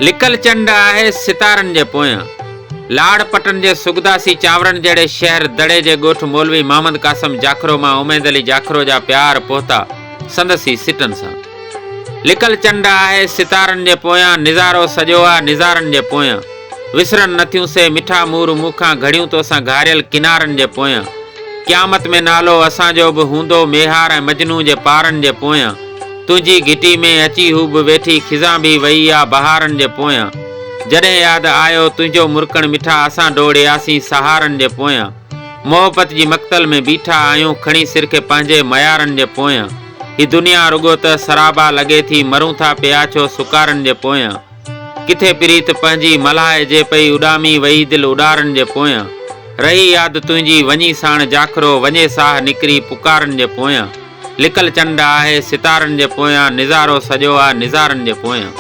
लिकल चंड आहे सितारनि जे पोयां। लाड़ पटन जे सुगदासी चांवरनि जहिड़े शहर दड़े जे ॻोठ मौलवी मोहम्मद कासम जाखरो मां उमेद अली जाखरो जा प्यार पहुता संदसी सिटनि सां। लिकल चंड आहे सितारनि जे पोयां, निज़ारो सॼो आहे निज़ारनि जे पोयां। विसरनि नथियूं से मिठा मूर मूंखां घड़ियूं तोसां घारियल किनारनि जे पोयां। क़यामत में नालो असांजो बि हूंदो मेहार ऐं मजनू जे पारनि जे पोयां। तुंहिंजी घिटी में अची हू बि वेठी खिज़ां बि वई आहे बहारनि जे पोयां। जॾहिं यादि आयो तुंहिंजो मुरकण मिठा असां डोड़ियासीं सहारनि जे पोयां। मोहबत जी मक़तल में बीठा आहियूं खणी सिर खे पंहिंजे मयारनि जे पोयां। ही दुनिया रुगो त सराबा लॻे थी, मरूं था पिया छो सुकारनि जे पोयां। किथे प्रीत पंहिंजी मल्हाए जे पई उॾामी वई दिलि उॾारनि जे पोयां। रही यादि तुंहिंजी वञी साण जाखरो वञे साह निकिरी पुकारनि जे पोयां। लिकल चंड आहे सितारनि जे पोयां, निज़ारो सॼो आहे निज़ारनि जे पोयां।